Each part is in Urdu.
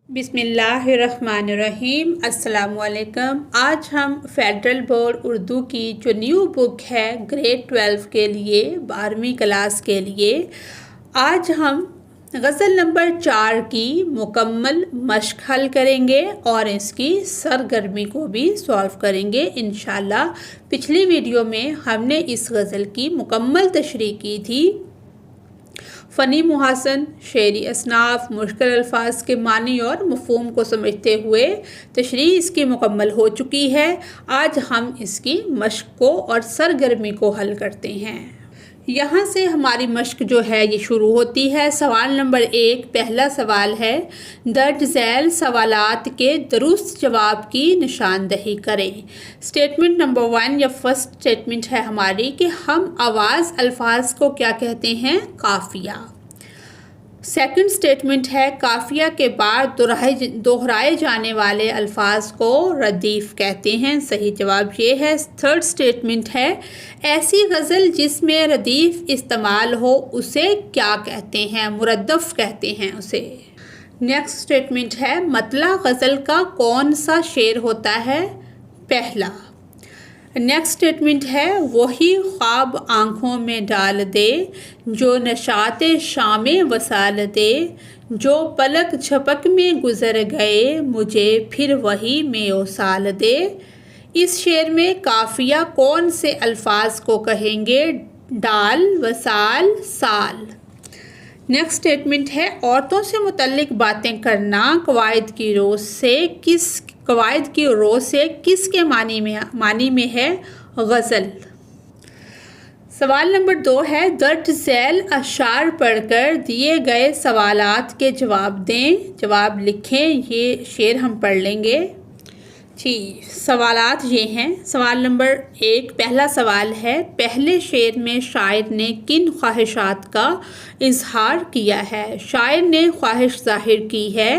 بسم اللہ الرحمن الرحیم۔ السلام علیکم۔ آج ہم فیڈرل بورڈ اردو کی جو نیو بک ہے گریڈ 12 کے لیے 12ویں کلاس کے لیے، آج ہم غزل نمبر 4 کی مکمل مشق حل کریں گے اور اس کی سرگرمی کو بھی سولو کریں گے انشاءاللہ۔ پچھلی ویڈیو میں ہم نے اس غزل کی مکمل تشریح کی تھی۔ فنی محاسن، شعری اصناف، مشکل الفاظ کے معنی اور مفہوم کو سمجھتے ہوئے تشریح اس کی مکمل ہو چکی ہے۔ آج ہم اس کی مشق کو اور سرگرمی کو حل کرتے ہیں۔ یہاں سے ہماری مشق جو ہے یہ شروع ہوتی ہے۔ سوال نمبر 1، پہلا سوال ہے، درج ذیل سوالات کے درست جواب کی نشاندہی کریں۔ اسٹیٹمنٹ نمبر 1 یا فرسٹ اسٹیٹمنٹ ہے ہماری کہ ہم آواز الفاظ کو کیا کہتے ہیں؟ قافیہ۔ سیکنڈ اسٹیٹمنٹ ہے قافیہ کے بعد دہرائے جانے والے الفاظ کو ردیف کہتے ہیں۔ صحیح جواب یہ ہے۔ تھرڈ اسٹیٹمنٹ ہے ایسی غزل جس میں ردیف استعمال ہو اسے کیا کہتے ہیں؟ مردف کہتے ہیں اسے۔ نیکسٹ اسٹیٹمنٹ ہے مطلع غزل کا کون سا شعر ہوتا ہے؟ پہلا۔ نیکسٹ اسٹیٹمنٹ ہے وہی خواب آنکھوں میں ڈال دے جو نشاط شام وصال دے، جو پلک جھپک میں گزر گئے مجھے پھر وہی میں وصال دے۔ اس شعر میں قافیہ کون سے الفاظ کو کہیں گے؟ ڈال، وصال، سال۔ نیکسٹ اسٹیٹمنٹ ہے عورتوں سے متعلق باتیں کرنا قواعد کی رو سے کس کے معنی میں ہے؟ غزل۔ سوال نمبر 2 ہے درج ذیل اشعار پڑھ کر دیے گئے سوالات کے جواب دیں۔ جواب لکھیں۔ یہ شعر ہم پڑھ لیں گے۔ جی، سوالات یہ ہیں۔ سوال نمبر 1، پہلا سوال ہے پہلے شعر میں شاعر نے کن خواہشات کا اظہار کیا ہے؟ شاعر نے خواہش ظاہر کی ہے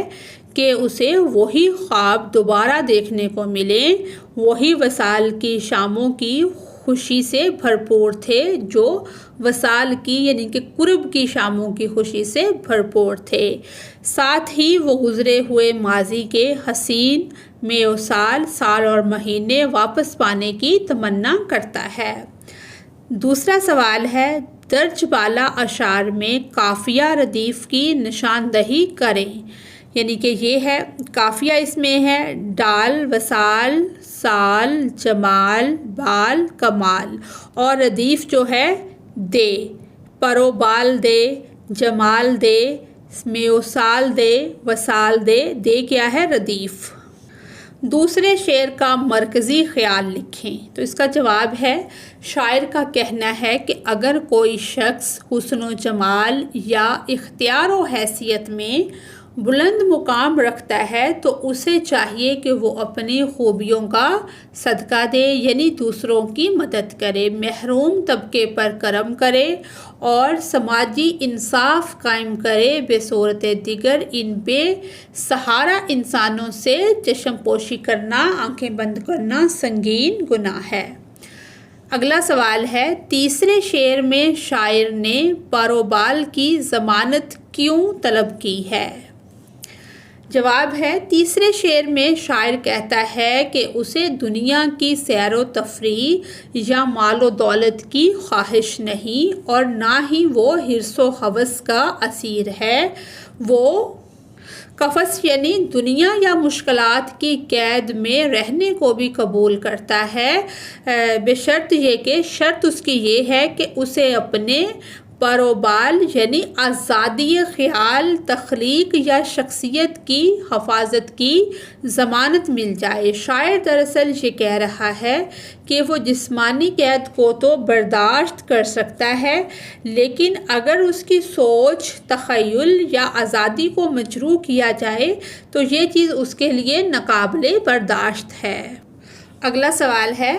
کہ اسے وہی خواب دوبارہ دیکھنے کو ملیں، وہی وصال کی شاموں کی خوشی سے بھرپور تھے جو وصال کی یعنی کہ قرب کی شاموں کی خوشی سے بھرپور تھے، ساتھ ہی وہ گزرے ہوئے ماضی کے حسین میں وصال سال اور مہینے واپس پانے کی تمنا کرتا ہے۔ دوسرا سوال ہے درج بالا اشعار میں قافیہ ردیف کی نشاندہی کریں، یعنی کہ یہ ہے قافیہ اس میں ہے ڈال، وصال، سال، جمال، بال، کمال، اور ردیف جو ہے دے، پرو بال دے، جمال دے، میوسال دے، وصال دے۔ دے کیا ہے؟ ردیف۔ دوسرے شعر کا مرکزی خیال لکھیں۔ تو اس کا جواب ہے شاعر کا کہنا ہے کہ اگر کوئی شخص حسن و جمال یا اختیار و حیثیت میں بلند مقام رکھتا ہے تو اسے چاہیے کہ وہ اپنی خوبیوں کا صدقہ دے، یعنی دوسروں کی مدد کرے، محروم طبقے پر کرم کرے اور سماجی انصاف قائم کرے، بے صورت دیگر ان بے سہارا انسانوں سے چشم پوشی کرنا، آنکھیں بند کرنا سنگین گناہ ہے۔ اگلا سوال ہے تیسرے شعر میں شاعر نے پروبال کی ضمانت کیوں طلب کی ہے؟ جواب ہے تیسرے شعر میں شاعر کہتا ہے کہ اسے دنیا کی سیر و تفریح یا مال و دولت کی خواہش نہیں اور نہ ہی وہ حرص و ہوس کا اسیر ہے۔ وہ قفس یعنی دنیا یا مشکلات کی قید میں رہنے کو بھی قبول کرتا ہے، بشرط یہ کہ شرط اس کی یہ ہے کہ اسے اپنے پروبال یعنی آزادی خیال، تخلیق یا شخصیت کی حفاظت کی ضمانت مل جائے۔ شاعر دراصل یہ کہہ رہا ہے کہ وہ جسمانی قید کو تو برداشت کر سکتا ہے لیکن اگر اس کی سوچ، تخیل یا آزادی کو مجروح کیا جائے تو یہ چیز اس کے لیے ناقابل برداشت ہے۔ اگلا سوال ہے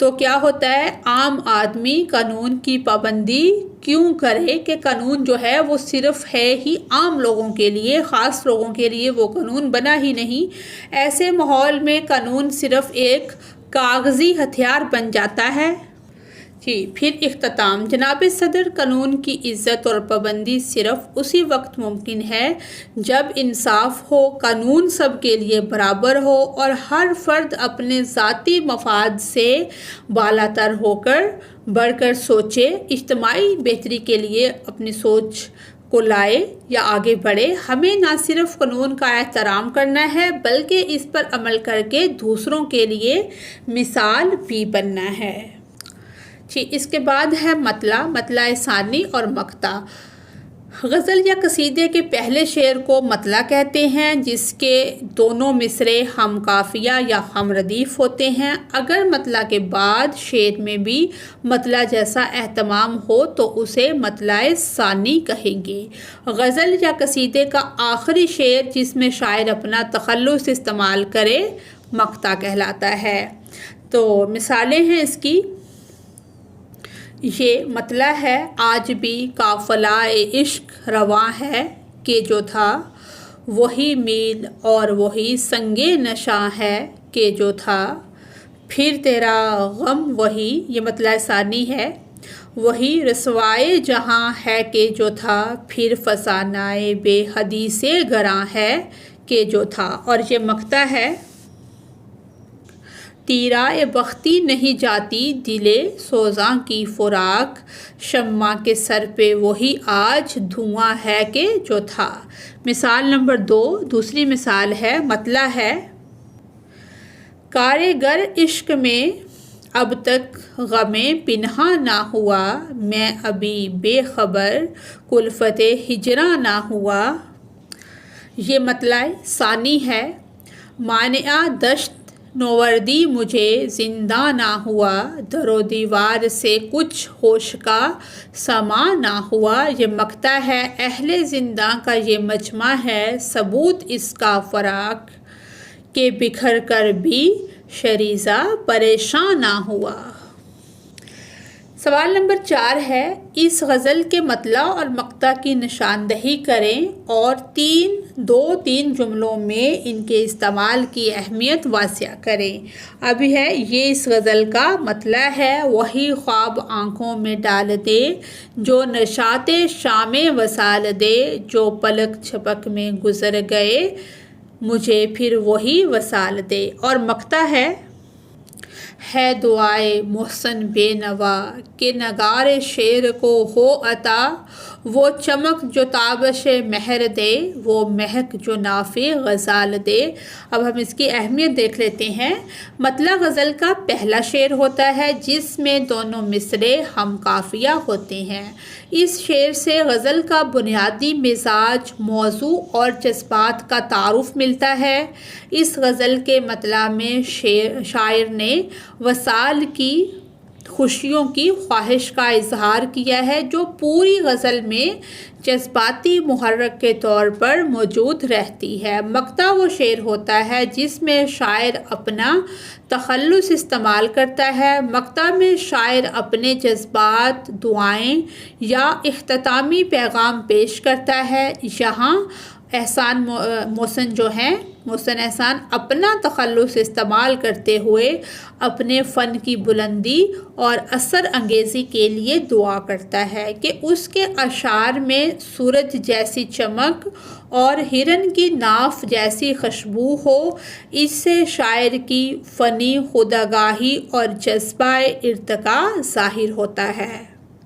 تو کیا ہوتا ہے، عام آدمی قانون کی پابندی کیوں کرے کہ قانون جو ہے وہ صرف ہے ہی عام لوگوں کے لیے، خاص لوگوں کے لیے وہ قانون بنا ہی نہیں۔ ایسے ماحول میں قانون صرف ایک کاغذی ہتھیار بن جاتا ہے۔ پھر اختتام۔ جناب صدر، قانون کی عزت اور پابندی صرف اسی وقت ممکن ہے جب انصاف ہو، قانون سب کے لیے برابر ہو اور ہر فرد اپنے ذاتی مفاد سے بالاتر ہو کر بڑھ کر سوچے، اجتماعی بہتری کے لیے اپنی سوچ کو لائے یا آگے بڑھے۔ ہمیں نہ صرف قانون کا احترام کرنا ہے بلکہ اس پر عمل کر کے دوسروں کے لیے مثال بھی بننا ہے۔ اس کے بعد ہے مطلع ثانی اور مقطع۔ غزل یا قصیدے کے پہلے شعر کو مطلع کہتے ہیں، جس کے دونوں مصرعے ہم قافیہ یا ہم ردیف ہوتے ہیں۔ اگر مطلع کے بعد شعر میں بھی مطلع جیسا اہتمام ہو تو اسے مطلع ثانی کہیں گے۔ غزل یا قصیدے کا آخری شعر جس میں شاعر اپنا تخلص استعمال کرے مقطع کہلاتا ہے۔ تو مثالیں ہیں اس کی، یہ مطلع ہے، آج بھی قافلہ عشق رواں ہے کہ جو تھا وہی میل اور وہی سنگ نشاں ہے کہ جو تھا، پھر تیرا غم وہی، یہ مطلع ثانی ہے، وہی رسوائے جہاں ہے کہ جو تھا، پھر فسانۂ بے حدی سے گراں ہے کہ جو تھا۔ اور یہ مقطع ہے، تیرۂ بختی نہیں جاتی دل سوزاں کی فراق، شمع کے سر پہ وہی آج دھواں ہے کہ جو تھا۔ مثال نمبر 2، دوسری مثال ہے، مطلع ہے، کارگر عشق میں اب تک غم پنہاں نہ ہوا، میں ابھی بے خبر کلفت ہجراں نہ ہوا۔ یہ مطلع ثانی ہے، مانع دشت نوردی مجھے زندہ نہ ہوا، در و دیوار سے کچھ ہوش کا سماں نہ ہوا۔ یہ مقطع ہے، اہل زنداں کا یہ مجمع ہے، ثبوت اس کا فراق کہ بکھر کر بھی شریزہ پریشاں نہ ہوا۔ سوال نمبر 4 ہے، اس غزل کے مطلع اور مقطع کی نشاندہی کریں اور 2-3 جملوں میں ان کے استعمال کی اہمیت واضح کریں۔ ابھی ہے، یہ اس غزل کا مطلع ہے، وہی خواب آنکھوں میں ڈال دے جو نشاط شام وصال دے، جو پلک جھپک میں گزر گئے مجھے پھر وہی وصال دے۔ اور مقطع ہے دعائے محسن بے نوا کہ نگار شعر کو ہو عطا، وہ چمک جو تابش مہر دے، وہ مہک جو نافع غزال دے۔ اب ہم اس کی اہمیت دیکھ لیتے ہیں۔ مطلع غزل کا پہلا شعر ہوتا ہے جس میں دونوں مصرعے ہم قافیہ ہوتے ہیں۔ اس شعر سے غزل کا بنیادی مزاج، موضوع اور جذبات کا تعارف ملتا ہے۔ اس غزل کے مطلع میں شاعر نے وصال کی خوشیوں کی خواہش کا اظہار کیا ہے جو پوری غزل میں جذباتی محرک کے طور پر موجود رہتی ہے۔ مقطع وہ شعر ہوتا ہے جس میں شاعر اپنا تخلص استعمال کرتا ہے۔ مقطع میں شاعر اپنے جذبات، دعائیں یا اختتامی پیغام پیش کرتا ہے۔ یہاں محسن احسان اپنا تخلص استعمال کرتے ہوئے اپنے فن کی بلندی اور اثر انگیزی کے لیے دعا کرتا ہے کہ اس کے اشعار میں سورج جیسی چمک اور ہرن کی ناف جیسی خوشبو ہو۔ اس سے شاعر کی فنی خودآگاہی اور جذبہ ارتقاء ظاہر ہوتا ہے۔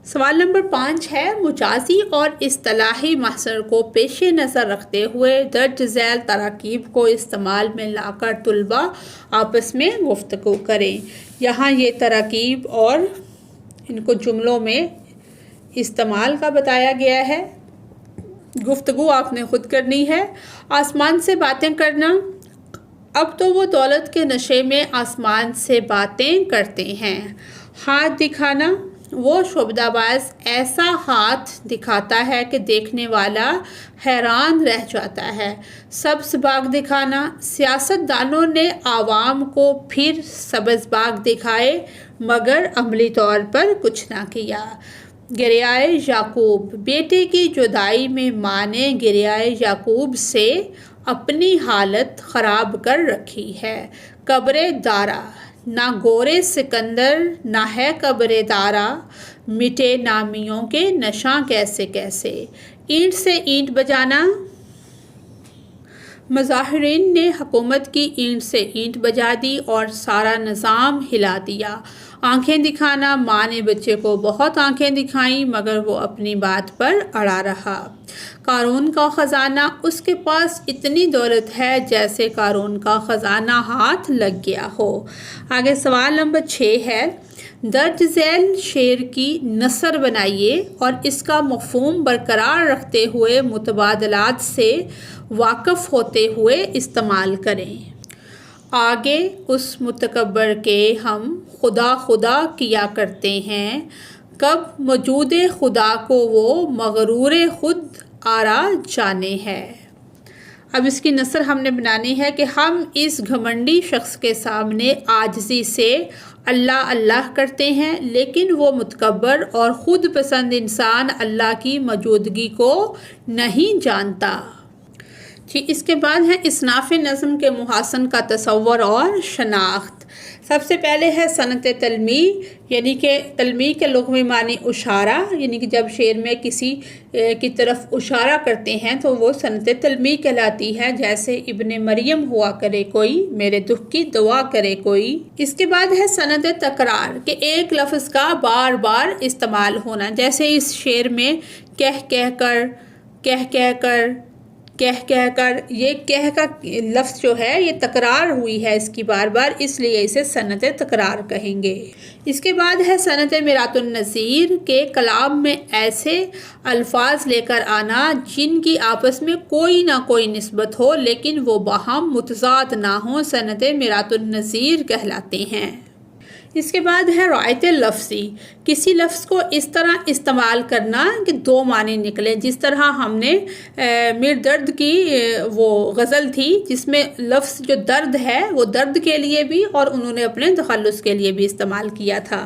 سوال نمبر 5 ہے، مجازی اور اصطلاحی محصر کو پیش نظر رکھتے ہوئے درج ذیل تراکیب کو استعمال میں لا کر طلباء آپس میں گفتگو کریں۔ یہاں یہ تراکیب اور ان کو جملوں میں استعمال کا بتایا گیا ہے۔ گفتگو آپ نے خود کرنی ہے۔ آسمان سے باتیں کرنا، اب تو وہ دولت کے نشے میں آسمان سے باتیں کرتے ہیں۔ ہاتھ دکھانا، وہ شعبدہ باز ایسا ہاتھ دکھاتا ہے کہ دیکھنے والا حیران رہ جاتا ہے۔ سبز باغ دکھانا، سیاست دانوں نے عوام کو پھر سبز باغ دکھائے۔ مگر عملی طور پر کچھ نہ کیا۔ گریائے یعقوب، بیٹے کی جدائی میں ماں نے گریائے یعقوب سے اپنی حالت خراب کر رکھی ہے۔ قبر دارا، نہ گورے سکندر نہ ہے قبر دارا، مٹے نامیوں کے نشاں کیسے کیسے۔ اینٹ سے اینٹ بجانا، مظاہرین نے حکومت کی اینٹ سے اینٹ بجا دی اور سارا نظام ہلا دیا۔ آنکھیں دکھانا، ماں نے بچے کو بہت آنکھیں دکھائیں مگر وہ اپنی بات پر اڑا رہا۔ قارون کا خزانہ، اس کے پاس اتنی دولت ہے جیسے قارون کا خزانہ ہاتھ لگ گیا ہو۔ آگے سوال نمبر 6 ہے، درج ذیل شعر کی نثر بنائیے اور اس کا مفہوم برقرار رکھتے ہوئے متبادلات سے واقف ہوتے ہوئے استعمال کریں۔ آگے اس متکبر کے ہم خدا خدا کیا کرتے ہیں، کب موجود خدا کو وہ مغرور خود آرا جانے ہے۔ اب اس کی نثر ہم نے بنانی ہے کہ ہم اس گھمنڈی شخص کے سامنے عاجزی سے اللہ اللہ کرتے ہیں، لیکن وہ متکبر اور خود پسند انسان اللہ کی موجودگی کو نہیں جانتا۔ جی، اس کے بعد ہے اصناف نظم کے محاسن کا تصور اور شناخت۔ سب سے پہلے ہے صنعت تلمیح، یعنی کہ تلمیح کے لغوی معنی اشارہ، یعنی کہ جب شعر میں کسی کی طرف اشارہ کرتے ہیں تو وہ صنعت تلمیح کہلاتی ہے، جیسے ابن مریم ہوا کرے کوئی، میرے دکھ کی دعا کرے کوئی۔ اس کے بعد ہے صنعت تکرار، کہ ایک لفظ کا بار بار استعمال ہونا، جیسے اس شعر میں کہہ کہہ کر، کہہ کہہ کر، کہہ کہہ کر، یہ کہہ کا لفظ جو ہے یہ تکرار ہوئی ہے اس کی بار بار، اس لیے اسے صنعت تکرار کہیں گے۔ اس کے بعد ہے صنعت میرات النظیر، کے کلام میں ایسے الفاظ لے کر آنا جن کی آپس میں کوئی نہ کوئی نسبت ہو لیکن وہ باہم متضاد نہ ہوں، صنعت میرات النظیر کہلاتے ہیں۔ اس کے بعد ہے رعایت لفظی، کسی لفظ کو اس طرح استعمال کرنا کہ دو معنی نکلے، جس طرح ہم نے میر درد کی وہ غزل تھی جس میں لفظ جو درد ہے وہ درد کے لیے بھی اور انہوں نے اپنے تخلص کے لیے بھی استعمال کیا تھا۔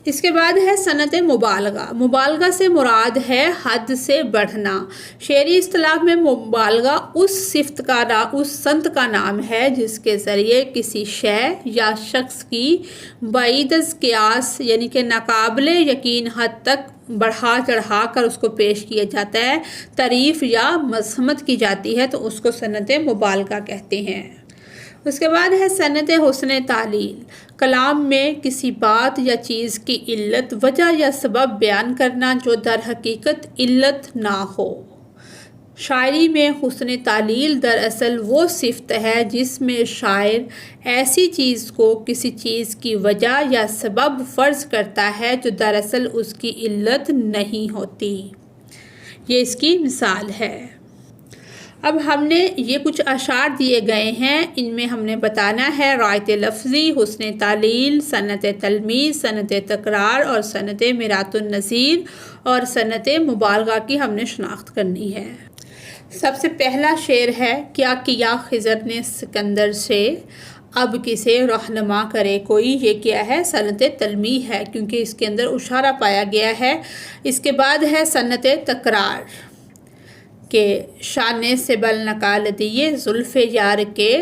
اس کے بعد ہے صنعت مبالغہ، مبالغہ سے مراد ہے حد سے بڑھنا۔ شعری اصطلاح میں مبالغہ اس صنعت کا نام ہے جس کے ذریعے کسی شے یا شخص کی بعید از قیاس یعنی کہ ناقابل یقین حد تک بڑھا چڑھا کر اس کو پیش کیا جاتا ہے، تعریف یا مذمت کی جاتی ہے تو اس کو صنعت مبالغہ کہتے ہیں۔ اس کے بعد ہے صنعت حسن تعلیل، کلام میں کسی بات یا چیز کی علت، وجہ یا سبب بیان کرنا جو در حقیقت علت نہ ہو۔ شاعری میں حسن تعلیل دراصل وہ صفت ہے جس میں شاعر ایسی چیز کو کسی چیز کی وجہ یا سبب فرض کرتا ہے جو دراصل اس کی علت نہیں ہوتی۔ یہ اس کی مثال ہے۔ اب ہم نے یہ کچھ اشعار دیے گئے ہیں، ان میں ہم نے بتانا ہے رعایت لفظی، حسن تعلیل، صنعت تلمیح، صنعت تکرار اور صنعت میرات النظیر اور صنعت مبالغہ کی ہم نے شناخت کرنی ہے۔ سب سے پہلا شعر ہے، کیا کیا خضر نے سکندر سے، اب کسے رہنما کرے کوئی۔ یہ کیا ہے؟ صنعت تلمیح ہے کیونکہ اس کے اندر اشارہ پایا گیا ہے۔ اس کے بعد ہے صنعت تکرار، کہ شانے سے بل نکال دیے زلف یار کے،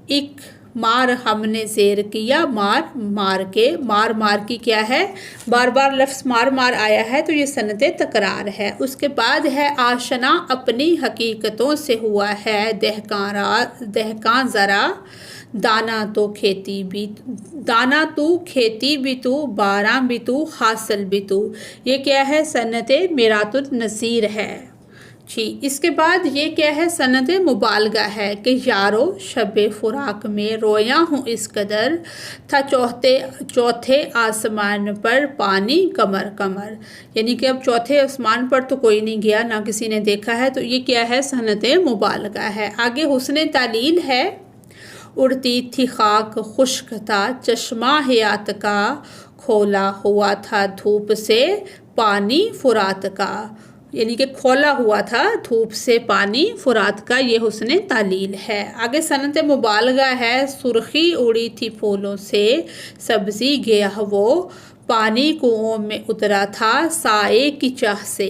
ایک مار ہم نے زیر کیا مار مار کے۔ مار مار کی کیا ہے؟ بار بار لفظ مار مار آیا ہے تو یہ صنعت تکرار ہے۔ اس کے بعد ہے آشنا اپنی حقیقتوں سے ہوا ہے دہکاں ذرا، دانا تو کھیتی بھی تو باراں بھی تو حاصل بھی تو۔ یہ کیا ہے؟ صنعت میرات النظیر ہے۔ جی، اس کے بعد یہ کیا ہے؟ صنعت مبالغہ ہے، کہ یارو شب فراق میں رویا ہوں اس قدر، تھا چوتھے آسمان پر پانی کمر کمر۔ یعنی کہ اب چوتھے آسمان پر تو کوئی نہیں گیا، نہ کسی نے دیکھا ہے، تو یہ کیا ہے؟ صنعت مبالغہ ہے۔ آگے حسن تعلیل ہے، اڑتی تھی خاک خشک تھا چشمہ حیات کا، کھولا ہوا تھا دھوپ سے پانی فرات کا۔ یعنی کہ کھولا ہوا تھا دھوپ سے پانی فرات کا، یہ حسن تعلیل ہے۔ آگے صنعت مبالغہ ہے، سرخی اڑی تھی پھولوں سے، سبزی گیا وہ، پانی کنووں میں اترا تھا سائے کی چاہ سے،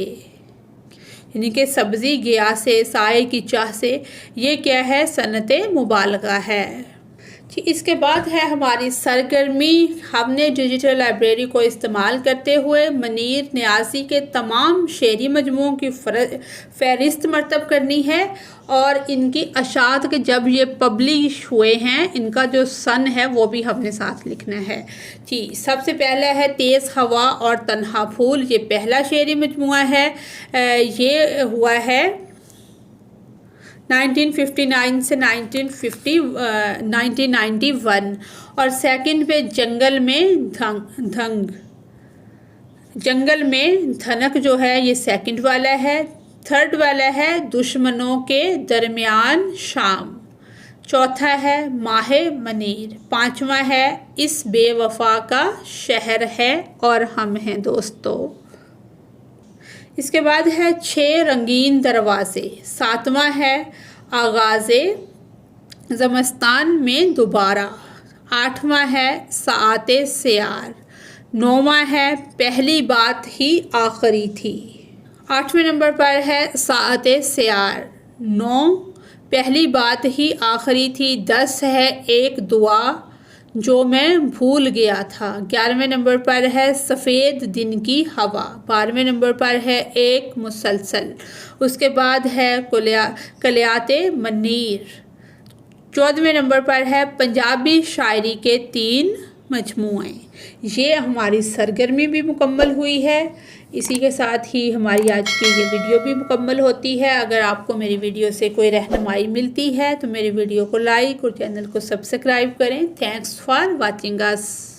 یعنی کہ سبزی گیا سے، سائے کی چاہ سے، یہ کیا ہے؟ صنعت مبالغہ ہے۔ اس کے بعد ہے ہماری سرگرمی۔ ہم نے ڈیجیٹل لائبریری کو استعمال کرتے ہوئے منیر نیازی کے تمام شعری مجموعوں کی فہرست مرتب کرنی ہے، اور ان کی اشاعت کے جب یہ پبلش ہوئے ہیں ان کا جو سن ہے وہ بھی ہم نے ساتھ لکھنا ہے۔ جی، سب سے پہلا ہے تیز ہوا اور تنہا پھول، یہ پہلا شعری مجموعہ ہے، یہ ہوا ہے 1959 سے 1991، اور سیکنڈ پہ جنگل میں جنگل میں دھنک جو ہے یہ سیکنڈ والا ہے۔ تھرڈ والا ہے دشمنوں کے درمیان شام، چوتھا ہے ماہ منیر، پانچواں ہے اس بے وفا کا شہر ہے اور ہم ہیں دوستو۔ اس کے بعد ہے 6 رنگین دروازے، ساتواں ہے آغاز زمستان میں دوبارہ، آٹھواں ہے ساعت سیار، نوواں ہے پہلی بات ہی آخری تھی۔ 8ویں نمبر پر ہے ساعت سیار، 9 پہلی بات ہی آخری تھی، 10 ہے ایک دعا جو میں بھول گیا تھا، 11ویں نمبر پر ہے سفید دن کی ہوا، 12ویں نمبر پر ہے ایک مسلسل، اس کے بعد ہے کلیات منیر، 14ویں نمبر پر ہے پنجابی شاعری کے 3 مجموعے۔ یہ ہماری سرگرمی بھی مکمل ہوئی ہے، اسی کے ساتھ ہی ہماری آج کی یہ ویڈیو بھی مکمل ہوتی ہے۔ اگر آپ کو میری ویڈیو سے کوئی رہنمائی ملتی ہے تو میری ویڈیو کو لائک اور چینل کو سبسکرائب کریں۔ Thanks for watching us.